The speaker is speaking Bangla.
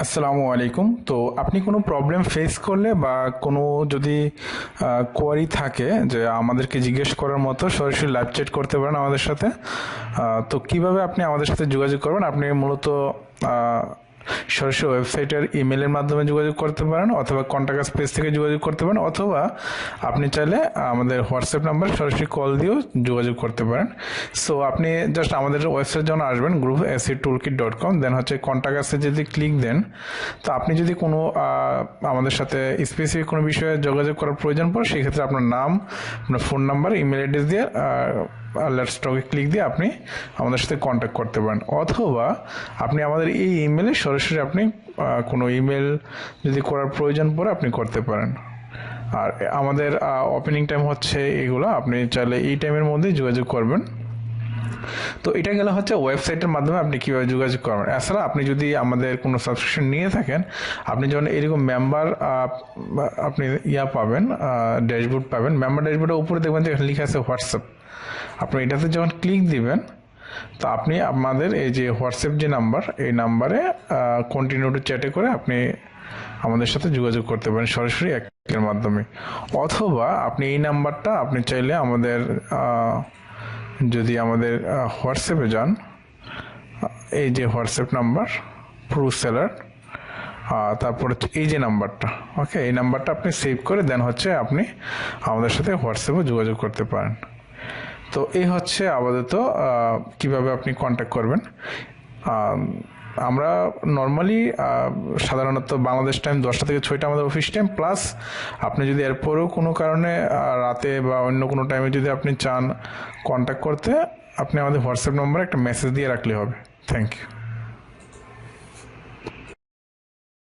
আসসালামু আলাইকুম। তো আপনি কোনো প্রবলেম ফেস করলে বা কোনো যদি কোয়ারি থাকে যে আমাদেরকে জিজ্ঞেস করার মতো সরাসরি লাইভ চ্যাট করতে পারেন আমাদের সাথে। তো কিভাবে আপনি আমাদের সাথে যোগাযোগ করবেন? আপনি মূলত আহ, সরাসরি ওয়েবসাইটের ইমেলের মাধ্যমে যোগাযোগ করতে পারেন, অথবা কন্টাক্ট আস পেজ থেকে যোগাযোগ করতে পারেন, অথবা আপনি চাইলে আমাদের হোয়াটসঅ্যাপ নাম্বার সরাসরি কল দিয়েও যোগাযোগ করতে পারেন। সো আপনি জাস্ট আমাদের ওয়েবসাইট যখন আসবেন, group-toolkit.com, দেন হচ্ছে কন্টাক্ট আসে যদি ক্লিক দেন, তো আপনি যদি কোনো আমাদের সাথে স্পেসিফিক কোনো বিষয়ে যোগাযোগ করার প্রয়োজন পড়ে, সেক্ষেত্রে আপনার নাম, আপনার ফোন নাম্বার, ইমেল অ্যাড্রেস দিয়ে লেটস টকে ক্লিক দিয়ে আপনি আমাদের সাথে কন্ট্যাক্ট করতে পারেন, অথবা আপনি আমাদের এই ইমেলে সরাসরি আপনি কোনো ইমেল যদি করার প্রয়োজন পড়ে আপনি করতে পারেন। আর আমাদের ওপেনিং টাইম হচ্ছে এগুলো, আপনি চাইলে এই টাইমের মধ্যেই যোগাযোগ করবেন। তো এটা গেলে হচ্ছে ওয়েবসাইটের মাধ্যমে আপনি কীভাবে যোগাযোগ করবেন। এছাড়া আপনি যদি আমাদের কোনো সাবস্ক্রিপশন নিয়ে থাকেন, আপনি যখন এরকম মেম্বার আপনি পাবেন, ড্যাশবোর্ড পাবেন, মেম্বার ড্যাশবোর্ডের উপরে দেখবেন যে এখানে লেখা আছে হোয়াটসঅ্যাপ। আপনি এটাতে যখন ক্লিক দিবেন, তো আপনি আমাদের এই যে হোয়াটসঅ্যাপ যে নাম্বার, এই নাম্বারে কন্টিনিউ টু চ্যাটে করে আপনি আমাদের সাথে যোগাযোগ করতে পারেন সরাসরি একের মাধ্যমে। অথবা আপনি এই নাম্বারটা আপনি চাইলে আমাদের যদি আমাদের হোয়াটসঅ্যাপে যান, এই যে হোয়াটসঅ্যাপ নাম্বার প্রো সেলার, তারপর হচ্ছে এই যে নাম্বারটা, ওকে, এই নাম্বারটা আপনি সেভ করে দেন হচ্ছে আপনি আমাদের সাথে হোয়াটসঅ্যাপে যোগাযোগ করতে পারেন। তো এই হচ্ছে আপাতত কিভাবে আপনি কন্ট্যাক্ট করবেন। আমরা নর্মালি সাধারণত বাংলাদেশ টাইম 10টা থেকে 6টা আমাদের অফিস টাইম, প্লাস আপনি যদি এরপরেও কোনো কারণে রাতে বা অন্য কোনো টাইমে যদি আপনি চান কন্ট্যাক্ট করতে, আপনি আমাদের হোয়াটসঅ্যাপ নম্বরে একটা মেসেজ দিয়ে রাখলে হবে। Thank you.